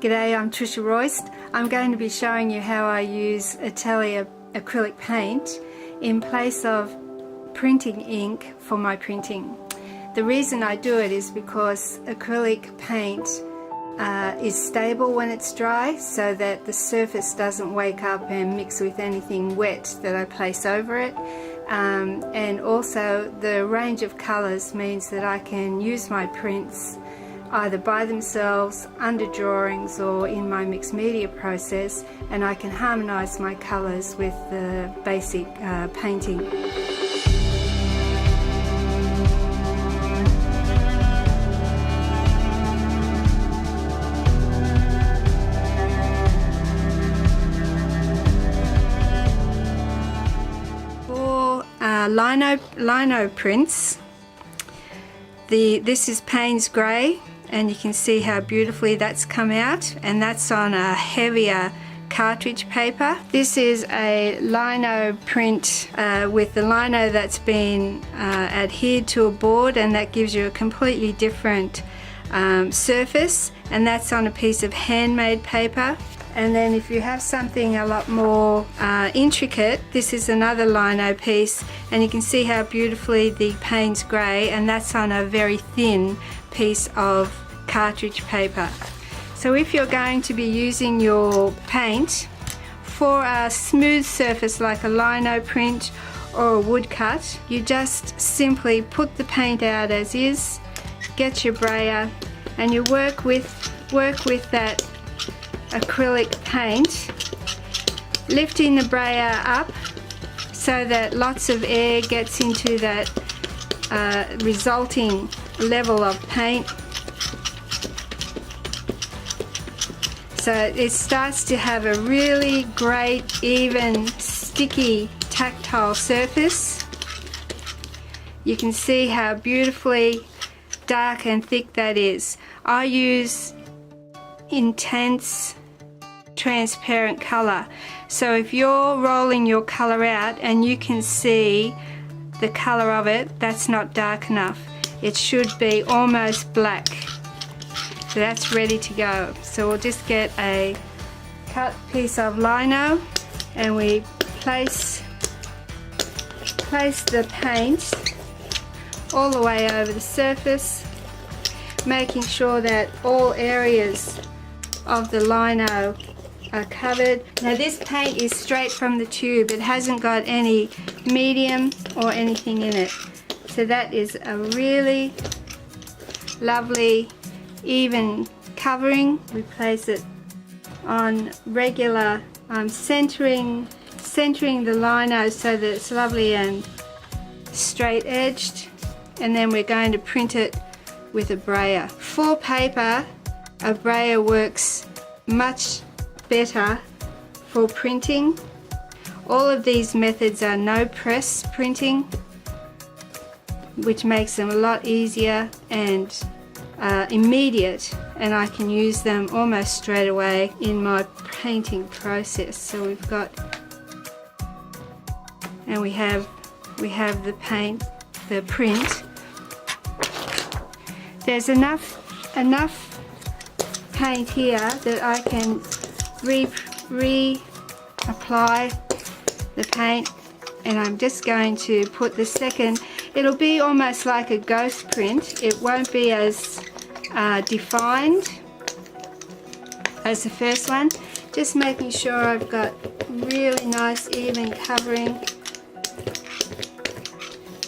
G'day, I'm Trisha Royst. I'm going to be showing you how I use Atelier acrylic paint in place of printing ink for my printing. The reason I do it is because acrylic paint is stable when it's dry, so that the surface doesn't wake up and mix with anything wet that I place over it. And also the range of colours means that I can use my prints either by themselves, under drawings, or in my mixed media process, and I can harmonise my colours with the basic painting. For lino prints, this is Payne's Grey, and you can see how beautifully that's come out, and that's on a heavier cartridge paper. This is a lino print with the lino that's been adhered to a board, and that gives you a completely different surface, and that's on a piece of handmade paper. And then if you have something a lot more intricate, this is another lino piece, and you can see how beautifully the Payne's Grey, and that's on a very thin piece of cartridge paper. So if you're going to be using your paint for a smooth surface like a lino print or a woodcut, you just simply put the paint out as is, get your brayer, and you work with that acrylic paint, lifting the brayer up so that lots of air gets into that resulting level of paint. So it starts to have a really great, even, sticky, tactile surface. You can see how beautifully dark and thick that is. I use intense transparent color, so if you're rolling your color out and you can see the color of it, that's not dark enough. It should be almost black. So that's ready to go. So we'll just get a cut piece of lino, and we place the paint all the way over the surface, making sure that all areas of the lino are covered. Now this paint is straight from the tube. It hasn't got any medium or anything in it. So that is a really lovely, even covering. We place it on regular, centering the lino so that it's lovely and straight edged, and then we're going to print it with a brayer. For paper, a brayer works much better for printing. All of these methods are no press printing, which makes them a lot easier and immediate, and I can use them almost straight away in my painting process. So we've got, and we have the paint, the print. There's enough paint here that I can reapply the paint, and I'm just going to put the second. It'll be almost like a ghost print. It won't be as defined as the first one. Just making sure I've got really nice even covering.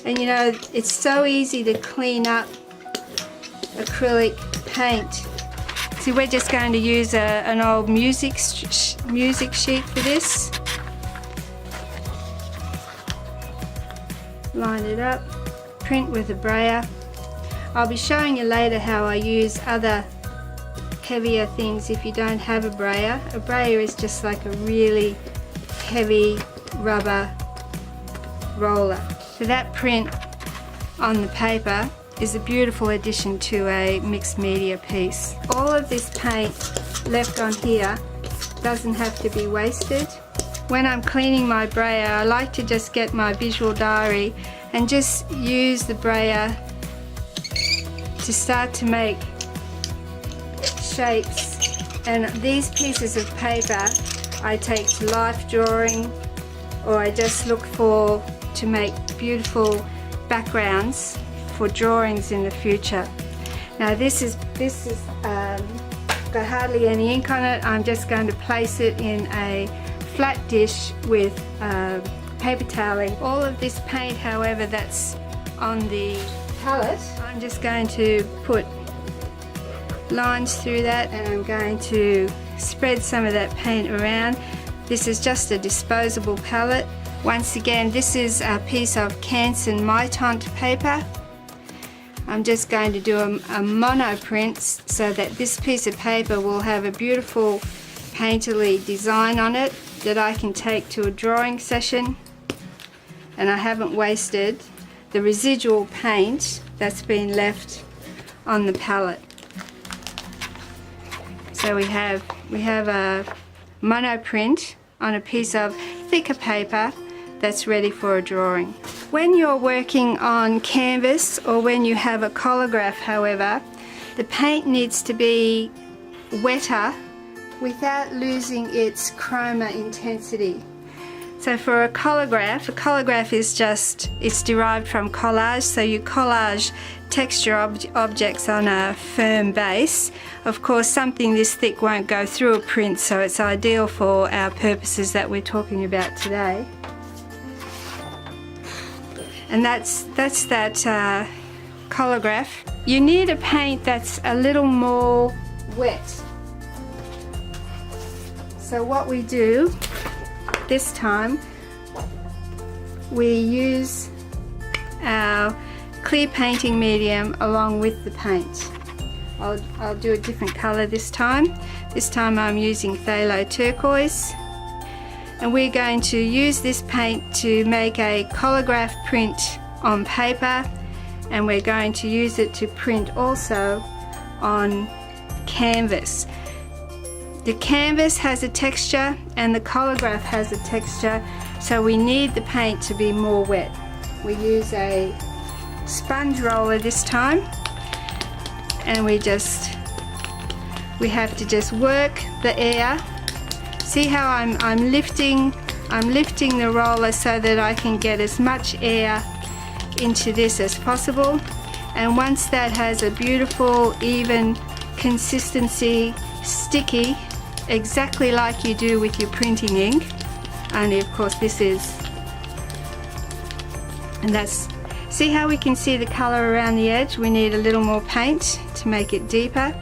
And you know, it's so easy to clean up acrylic paint. See, we're just going to use an old music sheet for this. Line it up, print with a brayer. I'll be showing you later how I use other heavier things if you don't have a brayer. A brayer is just like a really heavy rubber roller. So that print on the paper is a beautiful addition to a mixed media piece. All of this paint left on here doesn't have to be wasted. When I'm cleaning my brayer, I like to just get my visual diary and just use the brayer to start to make shapes And these pieces of paper I take to life drawing, or I just look for to make beautiful backgrounds for drawings in the future. Now this is got hardly any ink on it. I'm just going to place it in a flat dish with paper toweling. All of this paint, however, that's on the palette, I'm just going to put lines through that, and I'm going to spread some of that paint around. This is just a disposable palette. Once again, this is a piece of Canson Mitant paper. I'm just going to do a mono print so that this piece of paper will have a beautiful painterly design on it that I can take to a drawing session, and I haven't wasted the residual paint that's been left on the palette. So we have a mono print on a piece of thicker paper that's ready for a drawing. When you're working on canvas or when you have a colograph, however, the paint needs to be wetter without losing its chroma intensity. So for a colograph is just, it's derived from collage, so you collage texture objects on a firm base. Of course, something this thick won't go through a print, so it's ideal for our purposes that we're talking about today. And that's that colograph. You need a paint that's a little more wet. So what we do this time, we use our clear painting medium along with the paint. I'll do a different color this time. This time I'm using phthalo turquoise, and we're going to use this paint to make a colograph print on paper, and we're going to use it to print also on canvas. The canvas has a texture and the colograph has a texture, so we need the paint to be more wet. We use a sponge roller this time, and we have to just work the air. See how I'm lifting the roller so that I can get as much air into this as possible. And once that has a beautiful even consistency, sticky, exactly like you do with your printing ink, only of course this is, and that's, see how we can see the color around the edge? We need a little more paint to make it deeper.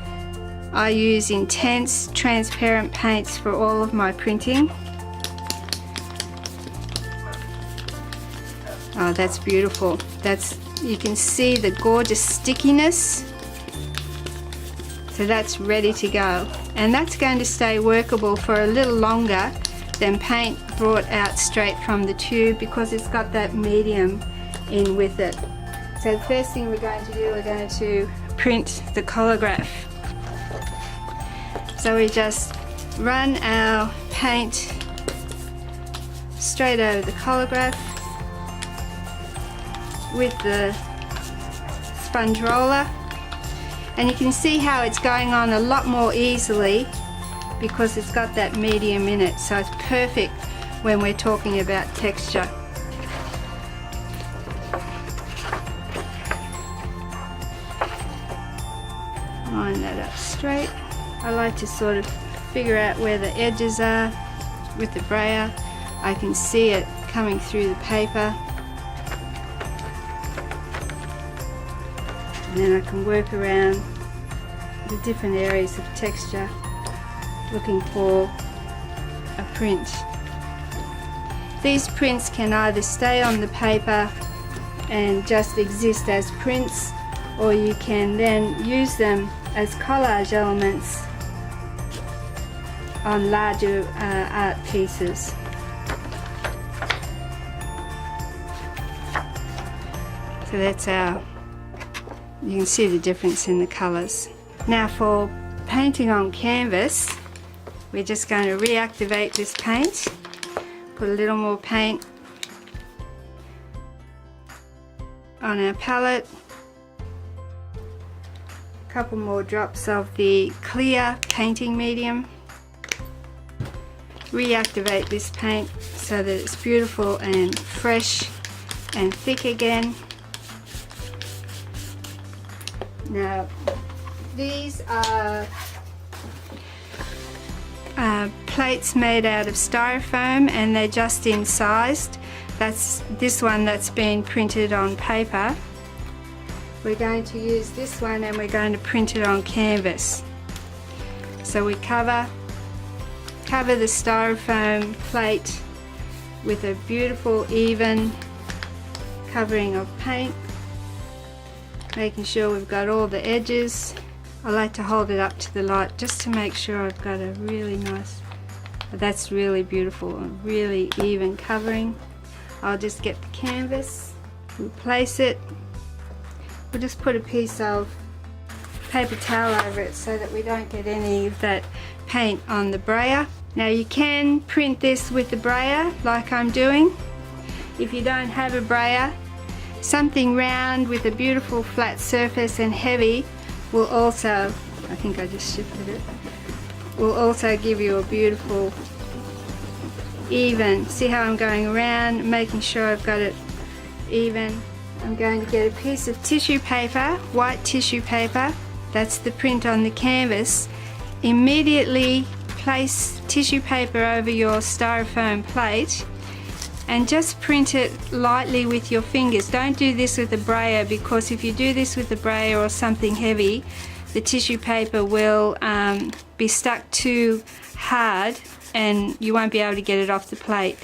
I use intense transparent paints for all of my printing. Oh, that's beautiful. You can see the gorgeous stickiness. So that's ready to go, and that's going to stay workable for a little longer than paint brought out straight from the tube, because it's got that medium in with it. So the first thing we're going to do, we're going to print the colograph. So we just run our paint straight over the colograph with the sponge roller. And you can see how it's going on a lot more easily because it's got that medium in it, so it's perfect when we're talking about texture. Line that up straight. I like to sort of figure out where the edges are with the brayer. I can see it coming through the paper. And then I can work around the different areas of texture looking for a print. These prints can either stay on the paper and just exist as prints, or you can then use them as collage elements on larger art pieces. So that's our, you can see the difference in the colours. Now for painting on canvas, we're just going to reactivate this paint, put a little more paint on our palette, couple more drops of the clear painting medium. Reactivate this paint so that it's beautiful and fresh and thick again. Now these are plates made out of styrofoam, and they're just incised. That's this one that's been printed on paper. We're going to use this one and we're going to print it on canvas. So we cover the styrofoam plate with a beautiful even covering of paint, making sure we've got all the edges. I like to hold it up to the light just to make sure I've got a really nice, that's really beautiful, a really even covering. I'll just get the canvas, we'll place it. We'll just put a piece of paper towel over it so that we don't get any of that paint on the brayer. Now you can print this with the brayer like I'm doing. If you don't have a brayer, something round with a beautiful flat surface and heavy will also, I think I just shifted it, will also give you a beautiful even. See how I'm going around, making sure I've got it even. I'm going to get a piece of tissue paper, white tissue paper, that's the print on the canvas. Immediately place tissue paper over your styrofoam plate and just print it lightly with your fingers. Don't do this with a brayer, because if you do this with a brayer or something heavy, the tissue paper will be stuck too hard and you won't be able to get it off the plate.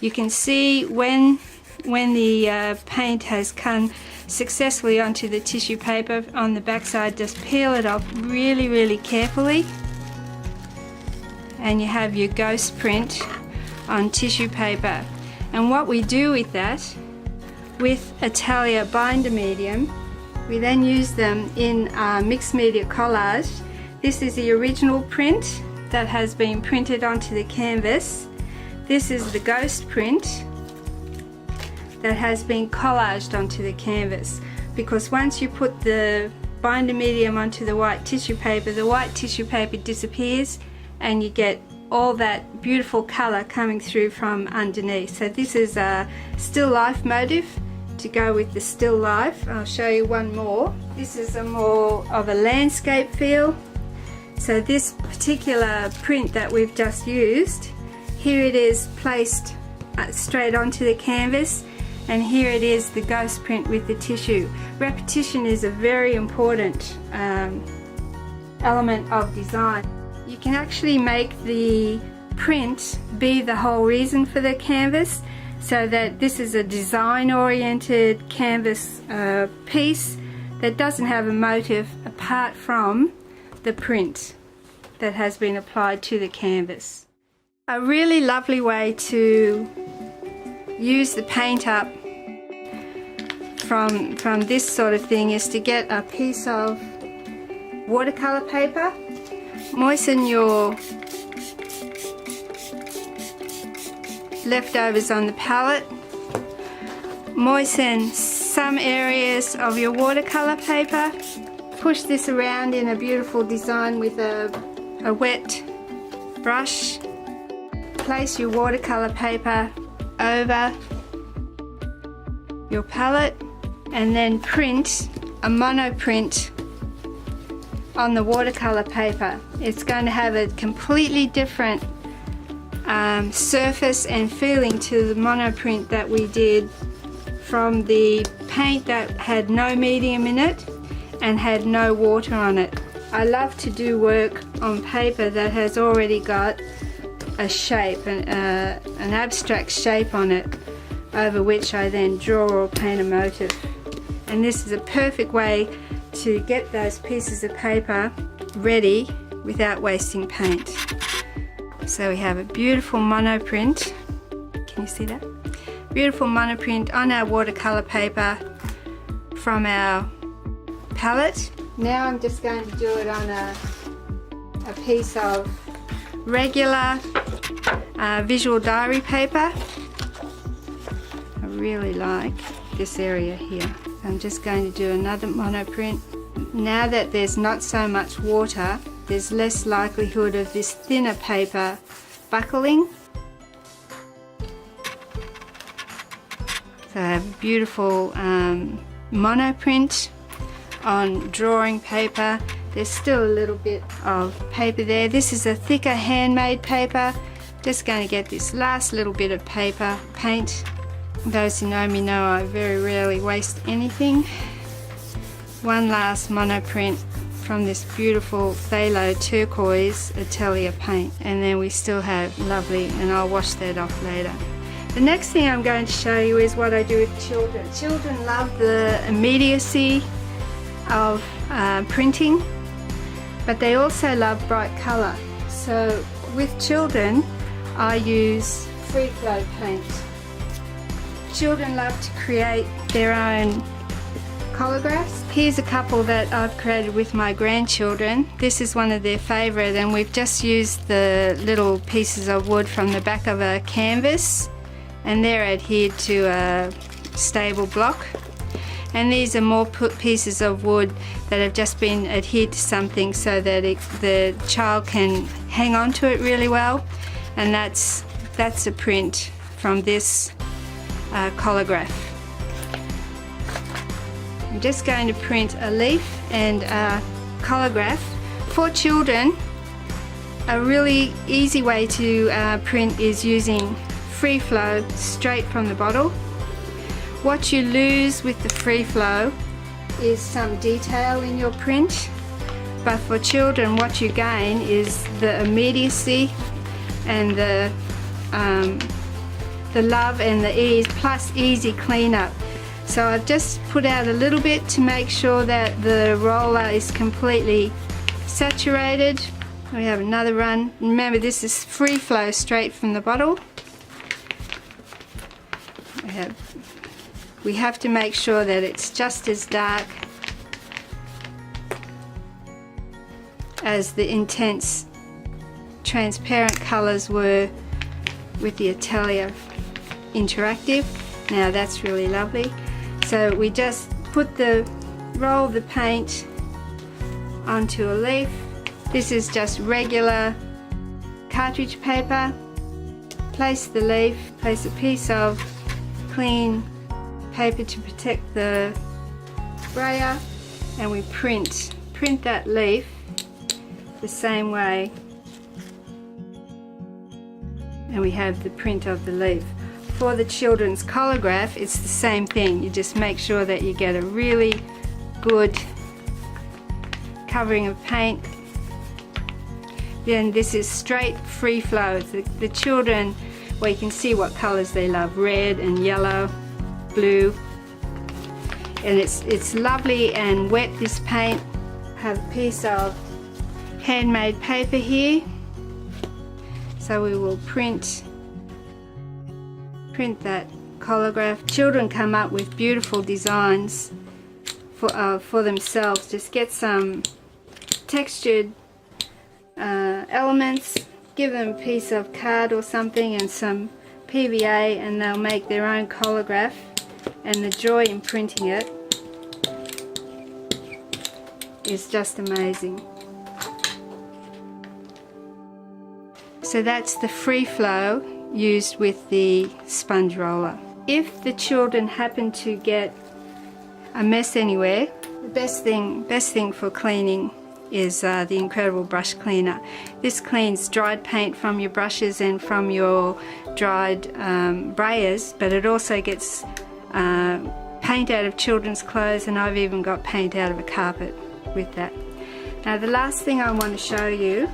You can see when the paint has come successfully onto the tissue paper on the back side, just peel it off really carefully and you have your ghost print on tissue paper. And what we do with that, with Atelier binder medium, we then use them in mixed media collage. This is the original print that has been printed onto the canvas. This is the ghost print that has been collaged onto the canvas, because once you put the binder medium onto the white tissue paper disappears and you get all that beautiful color coming through from underneath. So this is a still life motif to go with the still life. I'll show you one more. This is a more of a landscape feel. So this particular print that we've just used, here it is placed straight onto the canvas, and here it is the ghost print with the tissue. Repetition is a very important element of design. You can actually make the print be the whole reason for the canvas, so that this is a design oriented canvas piece that doesn't have a motive apart from the print that has been applied to the canvas. A really lovely way to use the paint up from this sort of thing is to get a piece of watercolor paper, moisten your leftovers on the palette, moisten some areas of your watercolor paper, push this around in a beautiful design with a wet brush, place your watercolor paper over your palette and then print a monoprint on the watercolor paper. It's going to have a completely different surface and feeling to the monoprint that we did from the paint that had no medium in it and had no water on it. I love to do work on paper that has already got a shape, an abstract shape on it, over which I then draw or paint a motif. And this is a perfect way to get those pieces of paper ready without wasting paint. So we have a beautiful monoprint. Can you see that? Beautiful monoprint on our watercolor paper from our palette. Now I'm just going to do it on a piece of regular visual diary paper. I really like this area here. I'm just going to do another monoprint now that there's not so much water, there's less likelihood of this thinner paper buckling. So I have a beautiful monoprint on drawing paper. There's still a little bit of paper there. This is a thicker handmade paper. Just going to get this last little bit of paper, paint. Those who know me know I very rarely waste anything. One last monoprint from this beautiful phthalo turquoise Atelier paint, and then we still have lovely, and I'll wash that off later. The next thing I'm going to show you is what I do with children. Children love the immediacy of printing, but they also love bright colour. So with children I use free flow paint. Children love to create their own collagraphs. Here's a couple that I've created with my grandchildren. This is one of their favourite, and we've just used the little pieces of wood from the back of a canvas, and they're adhered to a stable block. And these are more pieces of wood that have just been adhered to something so that the child can hang on to it really well. And that's a print from this collagraph. I'm just going to print a leaf and a collagraph. For children, a really easy way to print is using free flow straight from the bottle. What you lose with the free flow is some detail in your print, but for children what you gain is the immediacy and the love and the ease, plus easy cleanup. So I've just put out a little bit to make sure that the roller is completely saturated. We have another run. Remember, this is free flow straight from the bottle. We have to make sure that it's just as dark as the intense transparent colours were with the Atelier Interactive. Now that's really lovely. So we just roll the paint onto a leaf. This is just regular cartridge paper. Place the leaf, place a piece of clean paper to protect the sprayer, and we print that leaf the same way, and we have the print of the leaf. For the children's collagraph, it's the same thing. You just make sure that you get a really good covering of paint. Then this is straight free flow. The children, well, you can see what colors they love: red and yellow, blue, and it's lovely and wet, this paint. I have a piece of handmade paper here, so we will print that collagraph. Children come up with beautiful designs for themselves. Just get some textured elements, give them a piece of card or something and some PVA, and they'll make their own collagraph, and the joy in printing it is just amazing. So that's the free flow used with the sponge roller. If the children happen to get a mess anywhere, the best thing for cleaning is the incredible brush cleaner. This cleans dried paint from your brushes and from your dried brayers, but it also gets paint out of children's clothes, and I've even got paint out of a carpet with that. Now the last thing I want to show you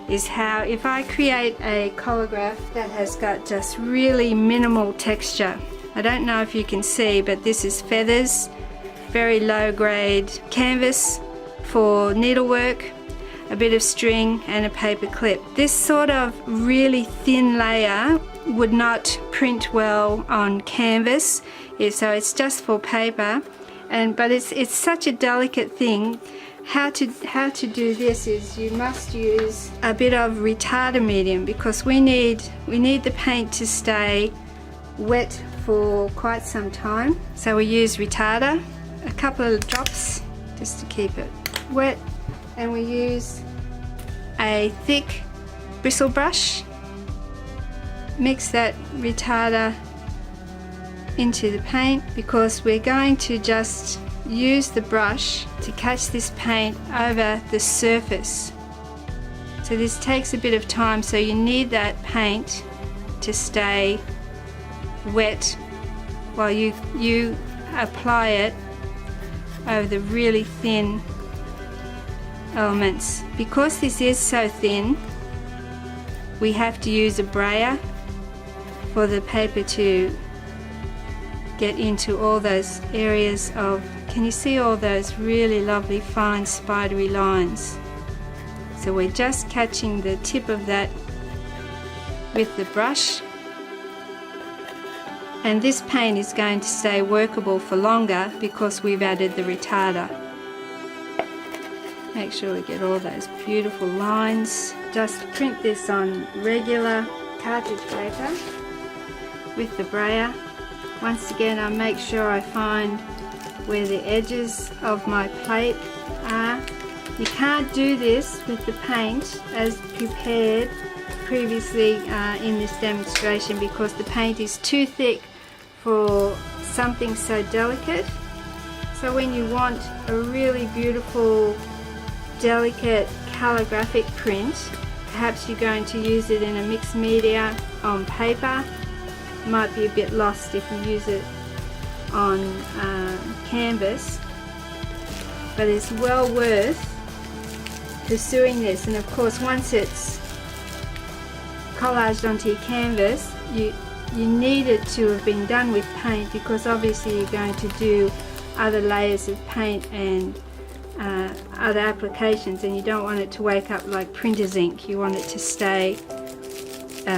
is how, if I create a collagraph that has got just really minimal texture, I don't know if you can see, but this is feathers, very low grade canvas for needlework, a bit of string and a paper clip. This sort of really thin layer would not print well on canvas, so it's just for paper, but it's such a delicate thing. How to do this is you must use a bit of retarder medium, because we need the paint to stay wet for quite some time. So we use retarder, a couple of drops just to keep it wet, and we use a thick bristle brush. Mix that retarder into the paint because we're going to just use the brush to catch this paint over the surface. So this takes a bit of time, so you need that paint to stay wet while you apply it over the really thin elements. Because this is so thin, we have to use a brayer for the paper to get into all those areas of, can you see all those really lovely fine spidery lines? So we're just catching the tip of that with the brush, and this paint is going to stay workable for longer because we've added the retarder. Make sure we get all those beautiful lines. Just print this on regular cartridge paper with the brayer. Once again, I make sure I find where the edges of my plate are. You can't do this with the paint as prepared previously in this demonstration because the paint is too thick for something so delicate. So when you want a really beautiful, delicate calligraphic print, perhaps you're going to use it in a mixed media on paper. Might be a bit lost if you use it on canvas, but it's well worth pursuing this. And of course, once it's collaged onto your canvas, you need it to have been done with paint, because obviously you're going to do other layers of paint and other applications, and you don't want it to wake up like printer's ink. You want it to stay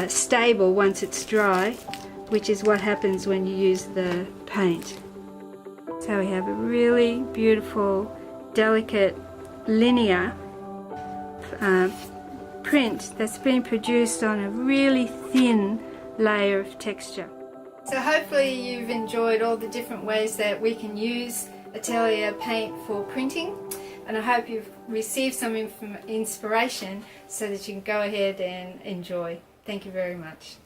stable once it's dry, which is what happens when you use the paint. So we have a really beautiful, delicate, linear print that's been produced on a really thin layer of texture. So hopefully you've enjoyed all the different ways that we can use Atelier paint for printing, and I hope you've received some inspiration so that you can go ahead and enjoy. Thank you very much.